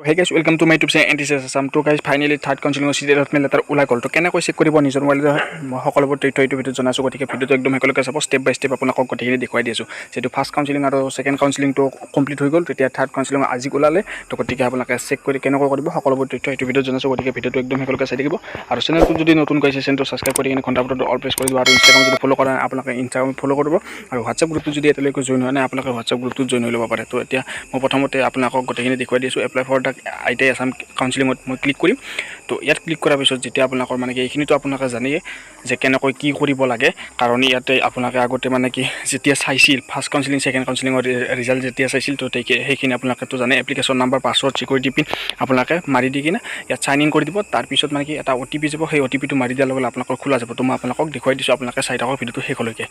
Hey guys, welcome to my YouTube channel Iti Assam. To guys, finally third counseling seat allotment letter ulai gol. To কেনে check কৰিব নিজৰ মোবাইলত সকলোবোৰ তথ্য এইটো ভিডিঅ'ত জনাইছো গতিকে ভিডিঅ'টো একদম হেকলৈকে চাব ষ্টেপ বাই ষ্টেপ আপোনাক গতিকে দেখুৱাই দিছো যেটো ফাৰ্ষ্ট কাউন্সেলিং আৰু সেকেন্ড কাউন্সেলিং তো কমপ্লিট হৈ গল তেতিয়া থাৰ্ড কাউন্সেলিং আজি ওলালে তো গতিকে আপোনাক চেক কৰি কেনেকৈ কৰিব সকলোবোৰ তথ্য এইটো ভিডিঅ'ত জনাইছো গতিকে ভিডিঅ'টো একদম হেকলৈকে চাই থাকিব আৰু চেনেলটো যদি নতুন কৈছে চেনেলটো সাবস্ক্ৰাইব কৰি কিনে ঘণ্টা বটনটো অল প্ৰেছ কৰি দিব আৰু ইনষ্টাগ্ৰাম যদি ফলো কৰা আপোনাক ইনষ্টাগ্ৰাম ফলো কৰিব আৰু হোৱাটছআপ গ্ৰুপটো যদি এতিয়ালৈকে জয়েন হোৱা নাই আপোনাক হোৱাটছআপ গ্ৰুপটো জয়েন হৈ ল'ব পাৰে তো এতিয়া মই প্ৰথমতে আপোনাক গতিকে দেখুৱাই দিছো apply for the ITI Assam কাউন্সেলিংত মই ক্লিক কৰিম তো ইয়াত ক্লিক কৰাৰ পিছত যেতিয়া আপোনাকৰ মানে কি এইখিনিটো আপোনাক জানিয়ে যে কেনেকৈ কি কৰিব লাগে কাৰণ ইয়াতে আপোনাক আগতে মানে কি যেতিয়া চাইছিল ফাৰ্ষ্ট কাউন্সেলিং সেকেন্ড কাউন্সেলিংৰ ৰিজাল্ট যেতিয়া চাইছিল তো সেইখিনি আপোনাক তো জানে application number password security pin আপোনাক মাৰি দি কিনে ইয়াত সাইন ইন কৰি দিব তাৰ পিছত মানে কি এটা OTP যাব সেই OTP টো মাৰি দিয়াৰ লগে আপোনাক খোলা যাব তো মই আপোনাক দেখুৱাই দিছো আপোনাক চাই থাকক ভিডিওটো শেষলৈকে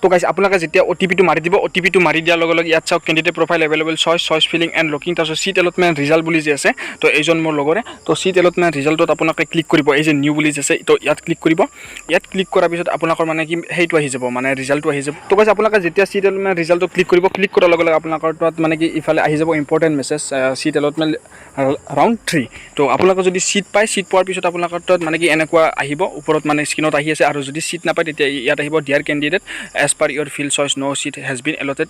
তো গাইস আপোনালোকে যেতিয়া OTP টো মাৰি দিব OTP টো মাৰি দিয়াৰ লগে লগে ইয়াত চাওক candidate profile available choice filling and locking তাছ সিট এলটমেন্ট ৰিজাল্ট বুলি যে আছে তো এইজন মোৰ লগৰে তো সিট এলটমেন্ট ৰিজাল্টত আপোনালোকে ক্লিক কৰিব এই যে নিউ বুলি যে আছে তো ইয়াত ক্লিক কৰিব ইয়াত ক্লিক কৰাৰ পিছত আপোনালোকৰ মানে কি হেইটো আহি যাব মানে ৰিজাল্টটো আহি যাব তো গাইস আপোনালোকে যেতিয়া সিট এলটমেন্ট ৰিজাল্টটো ক্লিক কৰিব ক্লিক কৰাৰ লগে লগে আপোনালোকৰ তাত মানে কি ইফালে আহি যাব important message seat allotment round 3 তো আপোনালোকে যদি সিট পায় সিট পোৱাৰ পিছত আপোনালোকৰ তাত মানে কি এনেকুৱা আহিব ওপৰত মানে স্ক্ৰিনত আহি আছে আৰু যদি সিট নাপায় তেতিয়া ইয়াত আহিব dear candidate as per your field choice no seat has been allotted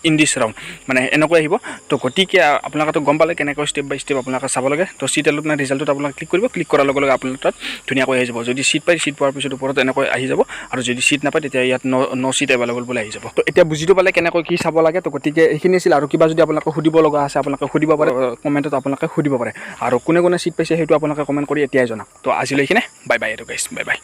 in this round মানে এনেকৈ আহিব তো গতিকে আপোনালোকে তো গম পালে কেনেকৈ স্টেপ বাই স্টেপ আপোনালোকে চাব লাগে তো সিট এলটমেন্ট ৰিজাল্টত আপোনালোকে ক্লিক কৰিব ক্লিক কৰাৰ লগে লগে আপোনালোকৰ তাত ধুনীয়াকৈ আহি যাব যদি সিট পায় সিট পোৱাৰ পিছত ওপৰত এনেকৈ আহি যাব আৰু যদি সিট নাপায় তেতিয়া ইয়াত নো সিট अवेलेबल বুলি আহি যাব তো এতিয়া বুজিটো পালে কেনেকৈ কি চাব লাগে তো গতিকে এইখিনি আছিল আৰু কিবা যদি আপোনালোকে সুধিব লগা আছে আপোনালোকে সুধিব পাৰে কমেন্টত আপোনালোকে সুধিব পাৰে আৰু কোনে কোনে সিট পাইছে হেতু আপোনালোকে কমেন্ট কৰি এতিয়াই জনাওক তো আজিলৈকে bye bye guys bye bye